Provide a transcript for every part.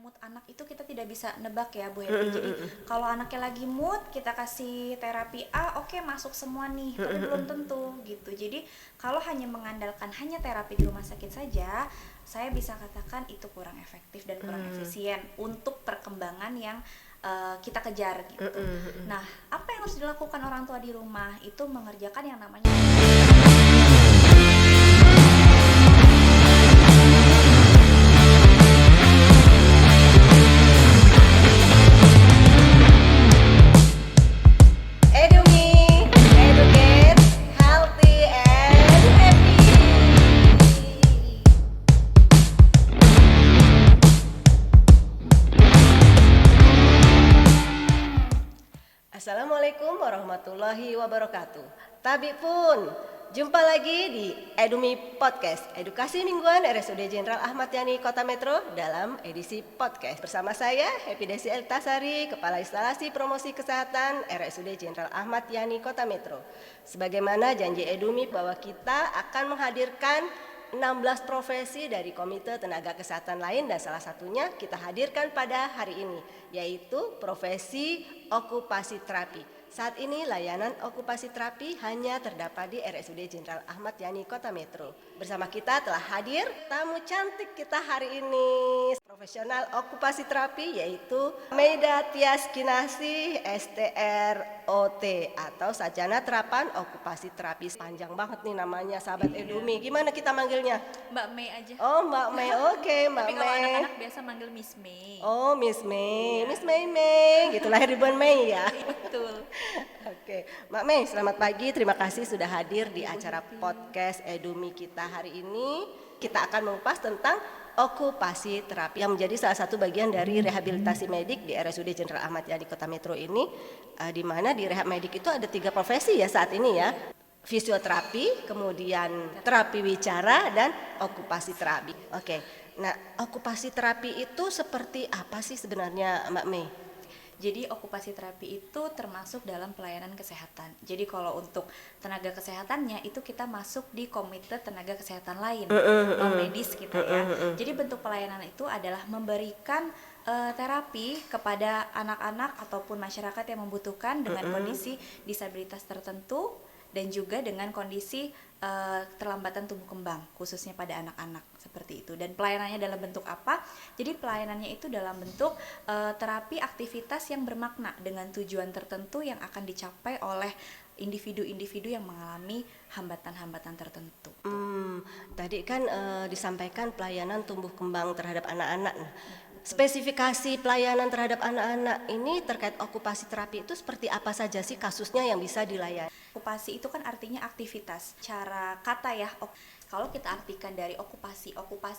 mood anak itu kita tidak bisa nebak ya Bu Happy. Jadi kalau anaknya lagi mood kita kasih terapi A, oke, masuk semua nih, tapi belum tentu gitu. Jadi kalau hanya mengandalkan hanya terapi di rumah sakit saja, saya bisa katakan itu kurang efektif dan kurang efisien untuk perkembangan yang kita kejar gitu. Nah, apa yang harus dilakukan orang tua di rumah itu mengerjakan yang namanya Edumi, educate, healthy and happy. Assalamualaikum warahmatullahi wabarakatuh. Tabi pun, jumpa lagi di Edumi Podcast, edukasi mingguan RSUD Jenderal Ahmad Yani Kota Metro dalam edisi podcast. Bersama saya, Happy Desi Eltasari, Kepala Instalasi Promosi Kesehatan RSUD Jenderal Ahmad Yani Kota Metro. Sebagaimana janji Edumi bahwa kita akan menghadirkan 16 profesi dari Komite Tenaga Kesehatan lain dan salah satunya kita hadirkan pada hari ini, yaitu profesi okupasi terapi. Saat ini layanan okupasi terapi hanya terdapat di RSUD Jenderal Ahmad Yani Kota Metro. Bersama kita telah hadir tamu cantik kita hari ini, profesional okupasi terapi yaitu Meida Tias Kinasi STROT atau Sarjana Terapan Okupasi Terapi. Panjang banget nih namanya sahabat Edumi. Gimana kita manggilnya? Mbak Mei aja. Oh, Mbak Mei. Oke, Mbak Tapi Mei. kalau anak-anak biasa manggil Miss Mei. Oh, Miss Mei. Miss Mei. Gitu, lahir di bulan Mei ya. Betul. Oke, Mbak Mei, selamat pagi. Terima kasih sudah hadir di acara podcast Edumi kita hari ini. Kita akan mengupas tentang okupasi terapi yang menjadi salah satu bagian dari rehabilitasi medik di RSUD Jenderal Ahmad Yani Kota Metro ini, di mana di rehab medik itu ada 3 profesi ya saat ini ya. Fisioterapi, kemudian terapi wicara dan okupasi terapi. Oke. Nah, okupasi terapi itu seperti apa sih sebenarnya, Mbak Mei? Jadi okupasi terapi itu termasuk dalam pelayanan kesehatan. Jadi kalau untuk tenaga kesehatannya itu kita masuk di komite tenaga kesehatan lain, non medis kita ya. Jadi bentuk pelayanan itu adalah memberikan terapi kepada anak-anak ataupun masyarakat yang membutuhkan dengan kondisi disabilitas tertentu dan juga dengan kondisi terlambatan tumbuh kembang khususnya pada anak-anak seperti itu. Dan pelayanannya dalam bentuk apa? Jadi pelayanannya itu dalam bentuk terapi aktivitas yang bermakna dengan tujuan tertentu yang akan dicapai oleh individu-individu yang mengalami hambatan-hambatan tertentu. Tadi kan disampaikan pelayanan tumbuh kembang terhadap anak-anak. Spesifikasi pelayanan terhadap anak-anak ini terkait okupasi terapi itu seperti apa saja sih kasusnya yang bisa dilayani? Okupasi itu kan artinya aktivitas. Cara kata ya, kalau kita artikan dari okupasi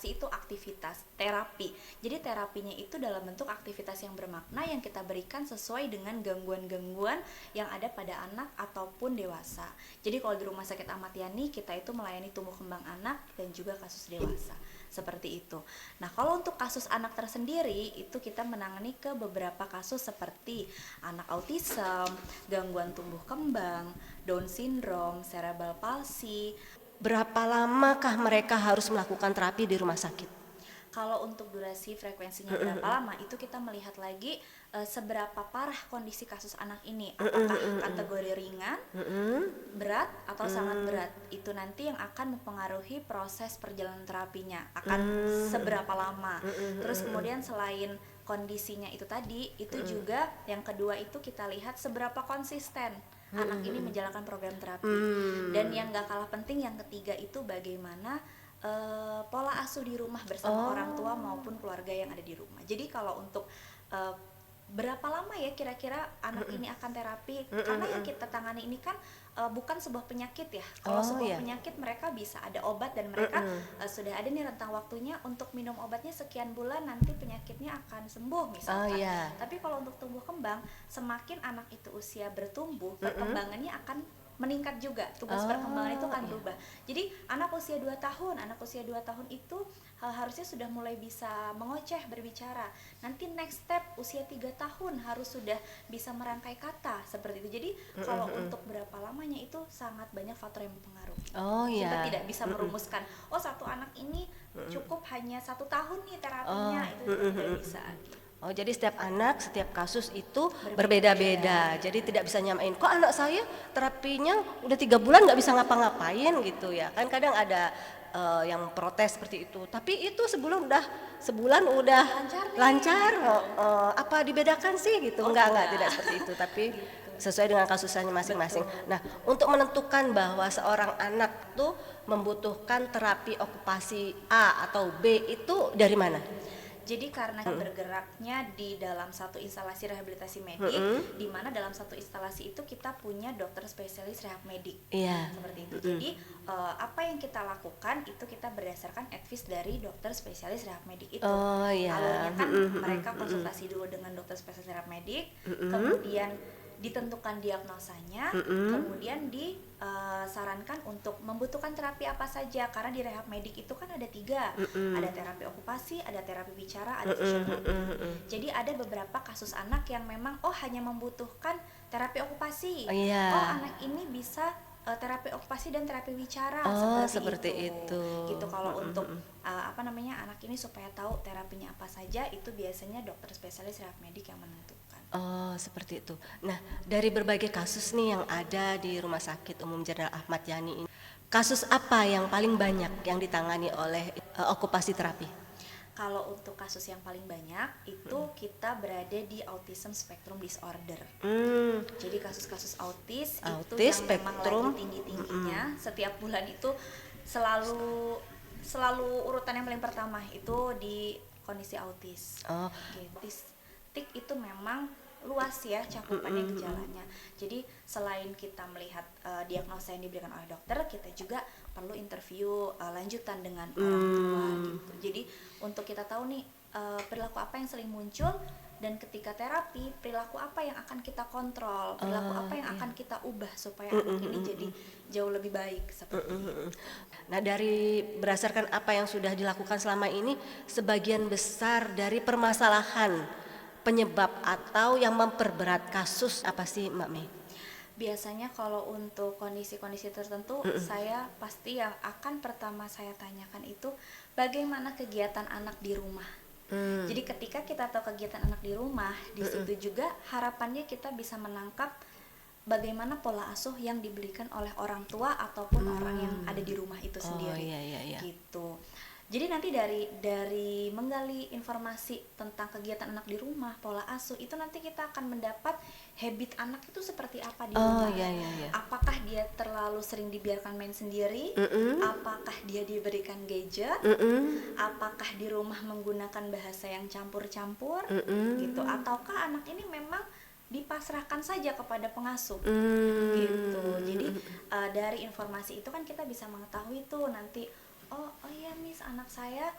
itu aktivitas, terapi. Jadi terapinya itu dalam bentuk aktivitas yang bermakna yang kita berikan sesuai dengan gangguan-gangguan yang ada pada anak ataupun dewasa. Jadi kalau di Rumah Sakit Ahmad Yani kita itu melayani tumbuh kembang anak dan juga kasus dewasa. Seperti itu. Nah, kalau untuk kasus anak tersendiri itu kita menangani ke beberapa kasus seperti anak autism, gangguan tumbuh kembang, Down syndrome, cerebral palsy. Berapa lamakah mereka harus melakukan terapi di rumah sakit? Kalau untuk durasi frekuensinya berapa lama itu kita melihat lagi seberapa parah kondisi kasus anak ini, apakah kategori ringan, berat atau sangat berat. Itu nanti yang akan mempengaruhi proses perjalanan terapinya akan seberapa lama. Terus kemudian selain kondisinya itu tadi, itu juga yang kedua itu kita lihat seberapa konsisten anak ini menjalankan program terapi. Dan yang gak kalah penting yang ketiga itu bagaimana pola asuh di rumah bersama orang tua maupun keluarga yang ada di rumah. Jadi kalau untuk berapa lama ya kira-kira anak ini akan terapi, karena yang kita tangani ini kan bukan sebuah penyakit ya. Kalau sebuah penyakit mereka bisa ada obat dan mereka sudah ada nih rentang waktunya untuk minum obatnya sekian bulan nanti penyakitnya akan sembuh misalkan. Tapi kalau untuk tumbuh kembang, semakin anak itu usia bertumbuh, perkembangannya akan meningkat juga, tugas perkembangan itu akan berubah. Jadi anak usia 2 tahun itu harusnya sudah mulai bisa mengoceh, berbicara. Nanti next step usia 3 tahun harus sudah bisa merangkai kata seperti itu. Jadi kalau untuk berapa lamanya itu sangat banyak faktor yang mempengaruhi. Oh Kita ya. tidak bisa merumuskan, oh satu anak ini cukup hanya 1 tahun nih terapinya, itu tidak bisa. Oh, jadi setiap anak, setiap kasus itu Berbeda-beda. berbeda-beda. Jadi tidak bisa nyamain. Kok anak saya terapinya udah 3 bulan nggak bisa ngapa-ngapain gitu ya? Kan kadang ada yang protes seperti itu. Tapi itu sebulan udah Lancar nih, lancar. gitu. Apa dibedakan sih gitu? Enggak, tidak seperti itu. Tapi sesuai dengan kasusnya masing-masing. Betul. Nah, untuk menentukan bahwa seorang anak tuh membutuhkan terapi okupasi A atau B itu dari mana? Jadi karena bergeraknya di dalam satu instalasi rehabilitasi medik, di mana dalam satu instalasi itu kita punya dokter spesialis rehab medik, Iya. seperti itu. Jadi apa yang kita lakukan itu kita berdasarkan advice dari dokter spesialis rehab medik itu. Oh, iya. Alurnya kan mereka konsultasi dulu dengan dokter spesialis rehab medik, kemudian ditentukan diagnosanya, kemudian disarankan untuk membutuhkan terapi apa saja, karena di rehab medik itu kan ada 3, ada terapi okupasi, ada terapi bicara, ada fisioterapi. Jadi ada beberapa kasus anak yang memang hanya membutuhkan terapi okupasi, Oh, iya. anak ini bisa terapi okupasi dan terapi bicara, Seperti itu. Gitu. Kalau untuk anak ini supaya tahu terapinya apa saja, itu biasanya dokter spesialis rehab medik yang menentukan. Oh, seperti itu. Nah, dari berbagai kasus nih yang ada di Rumah Sakit Umum Jenderal Ahmad Yani ini, kasus apa yang paling banyak yang ditangani oleh okupasi terapi? Kalau untuk kasus yang paling banyak itu kita berada di autism spectrum disorder. Jadi kasus-kasus autis itu yang memang spektrum. lagi tinggi-tingginya. Setiap bulan itu selalu urutan yang paling pertama itu di kondisi autis. Oh, Autistik itu memang luas ya cakupannya gejalanya. Jadi selain kita melihat diagnosa yang diberikan oleh dokter, kita juga perlu interview lanjutan dengan orang tua gitu. Jadi untuk kita tahu nih perilaku apa yang sering muncul, dan ketika terapi perilaku apa yang akan kita kontrol, perilaku apa yang akan kita ubah supaya anak ini jadi jauh lebih baik seperti itu. nah, dari berdasarkan apa yang sudah dilakukan selama ini, sebagian besar dari permasalahan penyebab atau yang memperberat kasus apa sih, Mbak Mei? Biasanya kalau untuk kondisi-kondisi tertentu, saya pasti yang akan pertama saya tanyakan itu bagaimana kegiatan anak di rumah. Jadi ketika kita tahu kegiatan anak di rumah, di situ juga harapannya kita bisa menangkap bagaimana pola asuh yang diberikan oleh orang tua ataupun orang yang ada di rumah itu sendiri. Iya. Gitu. Jadi nanti dari menggali informasi tentang kegiatan anak di rumah, pola asuh, itu nanti kita akan mendapat habit anak itu seperti apa di rumah. Iya. Apakah dia terlalu sering dibiarkan main sendiri? Apakah dia diberikan gadget? Apakah di rumah menggunakan bahasa yang campur-campur? Gitu. Ataukah anak ini memang dipasrahkan saja kepada pengasuh? Gitu. Jadi dari informasi itu kan kita bisa mengetahui tuh nanti, oh iya Miss, anak saya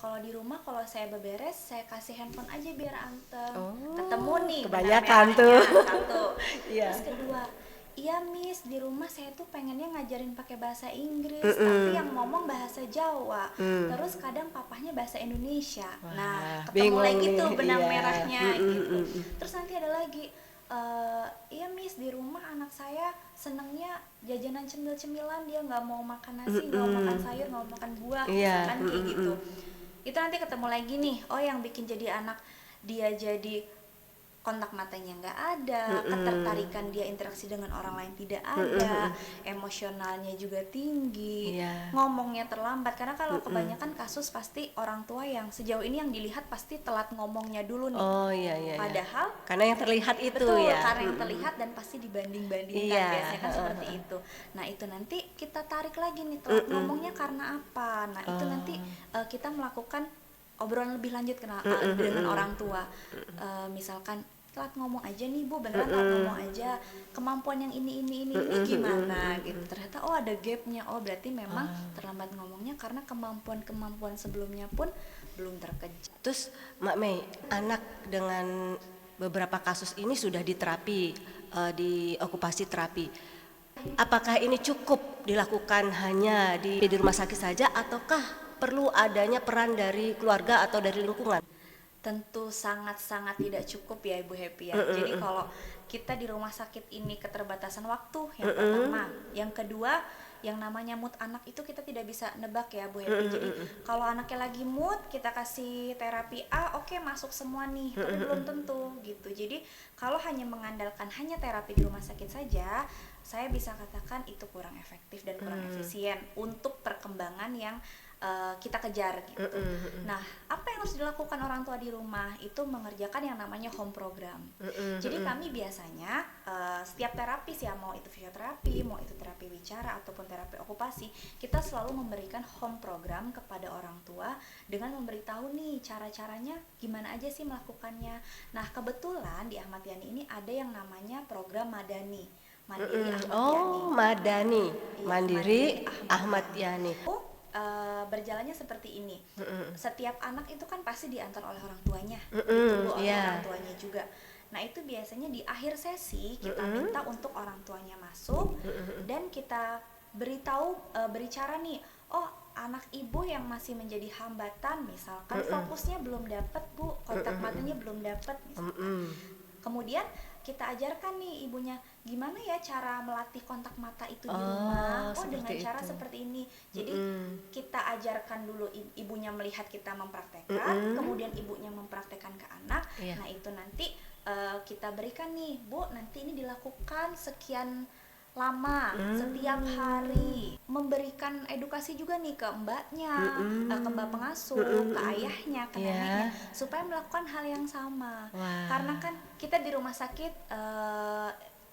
kalau di rumah kalau saya beberes saya kasih handphone aja biar anteng. Ketemu nih kebanyakan benang tuh. merahnya, satu. Iya. Terus kedua, iya Miss, di rumah saya tuh pengennya ngajarin pakai bahasa Inggris, tapi yang ngomong bahasa Jawa. Terus kadang papahnya bahasa Indonesia. Nah, ketemu bingung lagi nih, tuh benang iya. merahnya gitu. Terus nanti ada lagi, iya Miss, di rumah anak saya senengnya jajanan cemil-cemilan, dia nggak mau makan nasi, nggak mau makan sayur, nggak mau makan buah, Iya. misalkan kayak gitu. Itu nanti ketemu lagi nih, yang bikin jadi anak dia jadi kontak matanya nggak ada, ketertarikan dia interaksi dengan orang lain tidak ada, emosionalnya juga tinggi, Iya. ngomongnya terlambat. Karena kalau kebanyakan kasus pasti orang tua yang sejauh ini yang dilihat pasti telat ngomongnya dulu nih. Oh iya. Padahal Karena yang terlihat itu betul, ya. karena yang terlihat dan pasti dibanding-bandingkan, Iya. biasanya kan seperti itu. Nah itu nanti kita tarik lagi nih, telat ngomongnya karena apa. Nah itu nanti kita melakukan obrolan lebih lanjut dengan orang tua. Misalkan telat ngomong aja nih Bu, beneran telat ngomong aja, kemampuan yang ini gimana gitu. Ternyata ada gapnya, berarti memang terlambat ngomongnya karena kemampuan sebelumnya pun belum terkejar. Terus Mbak Mei, anak dengan beberapa kasus ini sudah diterapi di okupasi terapi. Apakah ini cukup dilakukan hanya di rumah sakit saja ataukah perlu adanya peran dari keluarga atau dari lingkungan? Tentu sangat-sangat tidak cukup ya Ibu Happy ya. Jadi kalau kita di rumah sakit ini keterbatasan waktu yang pertama, yang kedua yang namanya mood anak itu kita tidak bisa nebak ya Bu Happy. Jadi kalau anaknya lagi mood, kita kasih terapi A, oke, masuk semua nih, tapi belum tentu gitu. Jadi kalau hanya mengandalkan hanya terapi di rumah sakit saja, saya bisa katakan itu kurang efektif dan kurang efisien untuk perkembangan yang kita kejar gitu. Nah, apa yang harus dilakukan orang tua di rumah itu mengerjakan yang namanya home program. Jadi kami biasanya setiap terapis ya, mau itu fisioterapi, mau itu terapi bicara ataupun terapi okupasi, kita selalu memberikan home program kepada orang tua dengan memberitahu nih cara-caranya gimana aja sih melakukannya. Nah, kebetulan di Ahmad Yani ini ada yang namanya program Madani. Mandiri Ahmad Yani. Oh, Madani, Iya, Mandiri Mandiri Ahmad Yani. Berjalannya seperti ini. Setiap anak itu kan pasti diantar oleh orang tuanya, Iya. ditunggu oleh orang tuanya juga. Nah, itu biasanya di akhir sesi kita minta untuk orang tuanya masuk dan kita berbicara nih, oh anak ibu yang masih menjadi hambatan, misalkan fokusnya belum dapat Bu, kontak matanya belum dapat misalkan. Kemudian kita ajarkan nih ibunya gimana ya cara melatih kontak mata itu di rumah. Oh, dengan cara seperti ini. Jadi kita ajarkan dulu ibunya melihat kita mempraktekkan, kemudian ibunya mempraktekkan ke anak. Nah, itu nanti kita berikan nih, Bu, nanti ini dilakukan sekian lama setiap hari, memberikan edukasi juga nih ke mbaknya, ke mbak pengasuh, ke ayahnya, ke neneknya, supaya melakukan hal yang sama. Karena kan kita di rumah sakit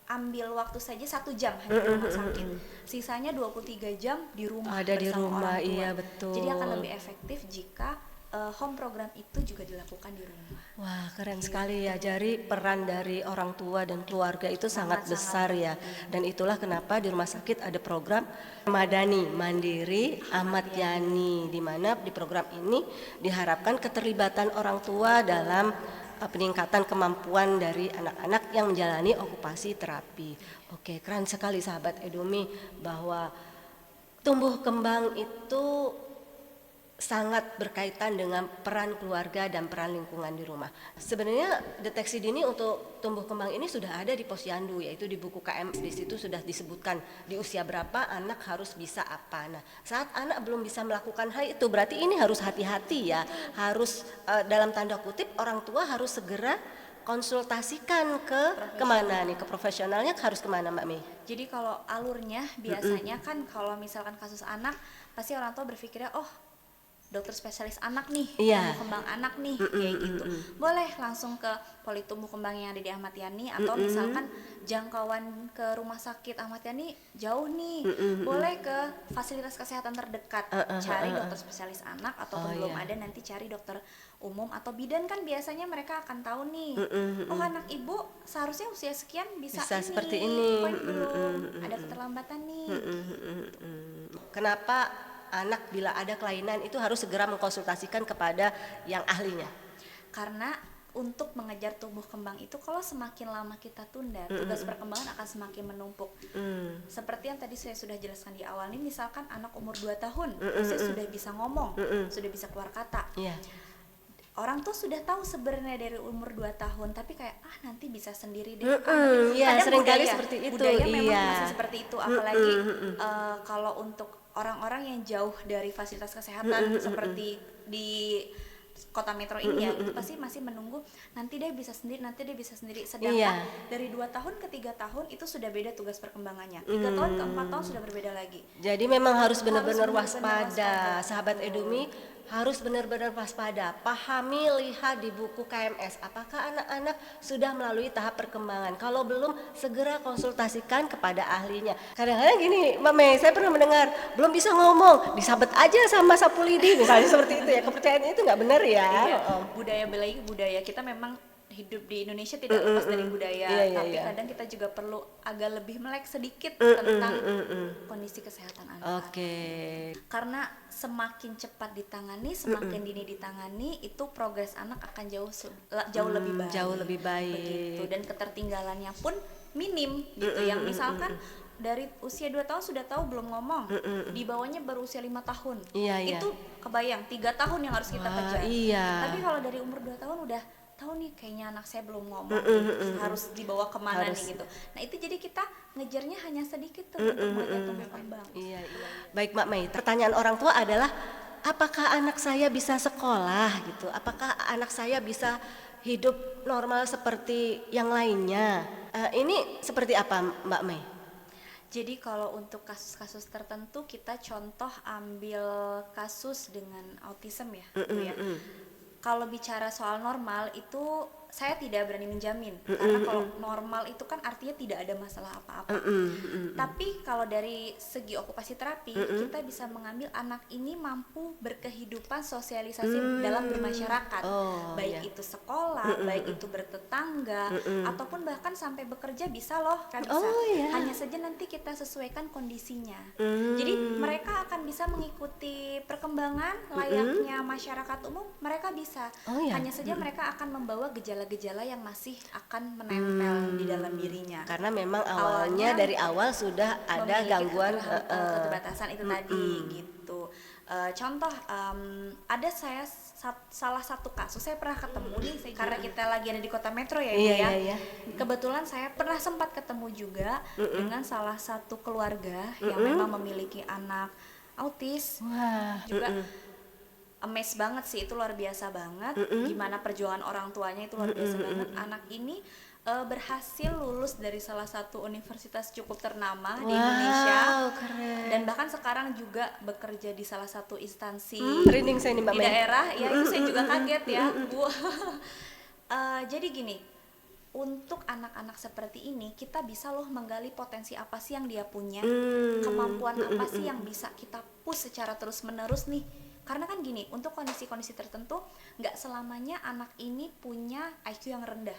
ambil waktu saja 1 jam hanya di rumah sakit, sisanya 23 jam di rumah Ada bersama di rumah, orang tua. iya betul. Jadi akan lebih efektif jika home program itu juga dilakukan di rumah. Wah, keren sekali ya. Jadi peran dari orang tua dan keluarga itu sangat besar ya. Dan itulah kenapa di rumah sakit ada program Madani, Mandiri Ahmad Yani, di mana di program ini diharapkan keterlibatan orang tua dalam peningkatan kemampuan dari anak-anak yang menjalani okupasi terapi. Oke, keren sekali sahabat Edumi, bahwa tumbuh kembang itu sangat berkaitan dengan peran keluarga dan peran lingkungan di rumah. Sebenarnya deteksi dini untuk tumbuh kembang ini sudah ada di Posyandu, yaitu di buku KMS. Di situ sudah disebutkan di usia berapa anak harus bisa apa. Nah, saat anak belum bisa melakukan hal itu, berarti ini harus hati-hati ya. Harus dalam tanda kutip orang tua harus segera konsultasikan ke kemana nih, ke profesionalnya harus kemana Mbak Mei? Jadi kalau alurnya biasanya kan kalau misalkan kasus anak, pasti orang tua berpikirnya, oh dokter spesialis anak nih, tumbuh kembang anak nih, kayak gitu. Boleh langsung ke poli tumbuh kembang yang ada di Ahmad Yani, atau misalkan jangkauan ke rumah sakit Ahmad Yani jauh nih, boleh ke fasilitas kesehatan terdekat, cari dokter spesialis anak, ataupun belum ada nanti cari dokter umum atau bidan. Kan biasanya mereka akan tahu nih, oh anak ibu seharusnya usia sekian bisa ini, seperti ini. kok belum ada keterlambatan nih. Kenapa anak bila ada kelainan itu harus segera mengkonsultasikan kepada yang ahlinya? Karena untuk mengejar tumbuh kembang itu kalau semakin lama kita tunda, tugas perkembangan akan semakin menumpuk. Seperti yang tadi saya sudah jelaskan di awal nih, misalkan anak umur 2 tahun usia sudah bisa ngomong, sudah bisa keluar kata. Orang tuh sudah tahu sebenarnya dari umur 2 tahun, tapi kayak nanti bisa sendiri deh. Seringkali seperti itu. Budaya memang masih seperti itu, apalagi kalau untuk orang-orang yang jauh dari fasilitas kesehatan seperti di kota metro ini ya, itu pasti masih menunggu nanti dia bisa sendiri, sedangkan dari 2 tahun ke 3 tahun itu sudah beda tugas perkembangannya, 3 tahun ke 4 tahun sudah berbeda lagi. Jadi memang harus benar-benar waspada, sahabat Edumi, harus benar-benar waspada. Pahami, lihat di buku KMS apakah anak-anak sudah melalui tahap perkembangan. Kalau belum, segera konsultasikan kepada ahlinya. Kadang-kadang gini Mbak Mei, saya pernah mendengar belum bisa ngomong, disabet aja sama sapu lidi misalnya, seperti itu ya. Kepercayaan itu nggak benar ya. Budaya kita memang hidup di Indonesia tidak lepas dari budaya, tapi kadang kita juga perlu agak lebih melek sedikit tentang kondisi kesehatan anak. Karena semakin cepat ditangani, semakin dini ditangani, itu progres anak akan jauh lebih baik. Jauh lebih baik. Begitu. Dan ketertinggalannya pun minim gitu. Yang misalkan dari usia 2 tahun sudah tahu belum ngomong, di bawahnya baru usia 5 tahun. Itu kebayang 3 tahun yang harus kita kejar. Tapi kalau dari umur 2 tahun udah tahu nih kayaknya anak saya belum ngomong nih, harus dibawa kemana Harus. nih gitu. Nah itu jadi kita ngejarnya hanya sedikit tuh untuk melihat tumbuh kembang. Iya. Baik Mbak Mei, pertanyaan orang tua adalah apakah anak saya bisa sekolah gitu? Apakah anak saya bisa hidup normal seperti yang lainnya? Ini seperti apa Mbak Mei? Jadi kalau untuk kasus-kasus tertentu kita contoh ambil kasus dengan autism ya, Bu ya. Kalau bicara soal normal itu saya tidak berani menjamin, karena kalau normal itu kan artinya tidak ada masalah apa-apa. Tapi kalau dari segi okupasi terapi kita bisa mengambil anak ini mampu berkehidupan sosialisasi dalam bermasyarakat, baik itu sekolah, baik itu bertetangga, ataupun bahkan sampai bekerja bisa loh, kan bisa. Hanya saja nanti kita sesuaikan kondisinya. Jadi mereka akan bisa mengikuti perkembangan layaknya masyarakat umum, mereka bisa. Hanya saja mereka akan membawa gejala-gejala yang masih akan menempel di dalam dirinya. Karena memang awalnya dari awal sudah ada Memiliki gangguan keterbatasan itu tadi gitu. Contoh ada saya salah satu kasus saya pernah ketemu nih karena kita lagi ada di kota metro ya, Ibu ya. Iya. Kebetulan saya pernah sempat ketemu juga dengan salah satu keluarga yang memang memiliki anak autis. Wah. Juga amazed banget sih, itu luar biasa banget. Gimana perjuangan orang tuanya itu luar biasa banget. Anak ini berhasil lulus dari salah satu universitas cukup ternama di Indonesia, keren. dan bahkan sekarang juga bekerja di salah satu instansi Merinding saya nih Mbak di Mei. daerah. Ya itu saya juga kaget ya, Bu. Jadi gini, untuk anak-anak seperti ini kita bisa loh menggali potensi apa sih yang dia punya, kemampuan apa sih yang bisa kita push secara terus-menerus nih. Karena kan gini, untuk kondisi-kondisi tertentu nggak selamanya anak ini punya IQ yang rendah.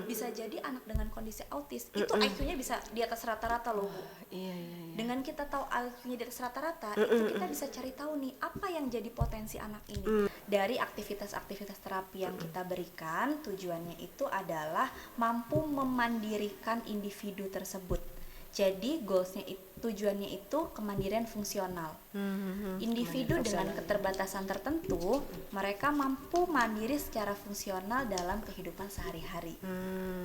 Bisa jadi anak dengan kondisi autis itu IQ-nya bisa di atas rata-rata loh, Bu. Iya. Dengan kita tahu IQ-nya di atas rata-rata, itu kita bisa cari tahu nih apa yang jadi potensi anak ini. Dari aktivitas-aktivitas terapi yang kita berikan, tujuannya itu adalah mampu memandirikan individu tersebut. Jadi goalsnya tujuannya itu kemandirian fungsional. Individu dengan keterbatasan tertentu, mereka mampu mandiri secara fungsional dalam kehidupan sehari-hari.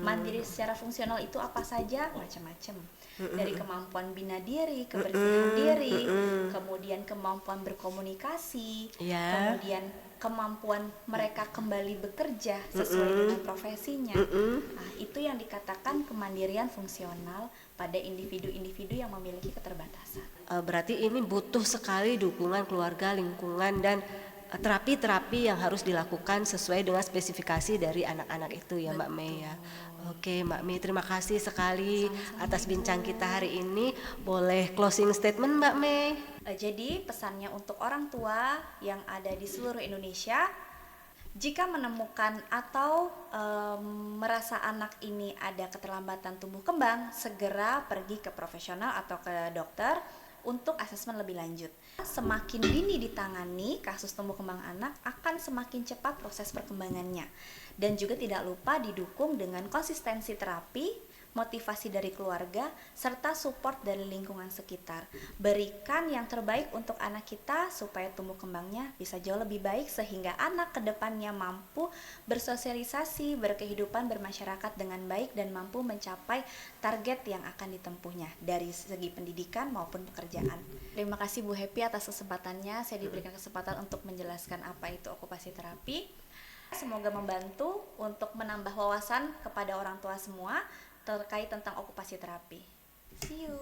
Mandiri secara fungsional itu apa saja? Macam-macam. Dari kemampuan bina diri, kebersihan diri, kemudian kemampuan berkomunikasi, kemudian kemampuan mereka kembali bekerja sesuai dengan profesinya. Nah, itu yang dikatakan kemandirian fungsional pada individu-individu yang memiliki keterbatasan. Berarti ini butuh sekali dukungan keluarga, lingkungan, dan terapi-terapi yang harus dilakukan sesuai dengan spesifikasi dari anak-anak itu ya. Mbak Mei ya. Oke Mbak Mei, terima kasih sekali atas bincang kita hari ini. Boleh closing statement Mbak Mei? Jadi pesannya untuk orang tua yang ada di seluruh Indonesia, jika menemukan atau merasa anak ini ada keterlambatan tumbuh kembang, segera pergi ke profesional atau ke dokter untuk asesmen lebih lanjut. Semakin dini ditangani kasus tumbuh kembang anak, akan semakin cepat proses perkembangannya. Dan juga tidak lupa didukung dengan konsistensi terapi, motivasi dari keluarga, serta support dari lingkungan sekitar. Berikan yang terbaik untuk anak kita supaya tumbuh kembangnya bisa jauh lebih baik, sehingga anak kedepannya mampu bersosialisasi, berkehidupan, bermasyarakat dengan baik, dan mampu mencapai target yang akan ditempuhnya dari segi pendidikan maupun pekerjaan. Terima kasih Bu Happy atas kesempatannya. Saya diberikan kesempatan untuk menjelaskan apa itu okupasi terapi. Semoga membantu untuk menambah wawasan kepada orang tua semua terkait tentang okupasi terapi. See you.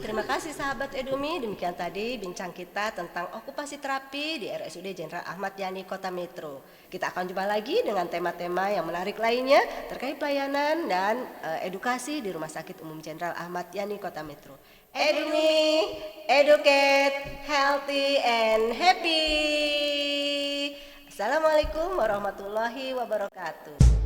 Terima kasih sahabat Edumi. Demikian tadi bincang kita tentang okupasi terapi di RSUD Jenderal Ahmad Yani Kota Metro. Kita akan jumpa lagi dengan tema-tema yang menarik lainnya terkait pelayanan dan edukasi di Rumah Sakit Umum Jenderal Ahmad Yani Kota Metro. Edumi, educate, healthy and happy. Assalamualaikum warahmatullahi wabarakatuh.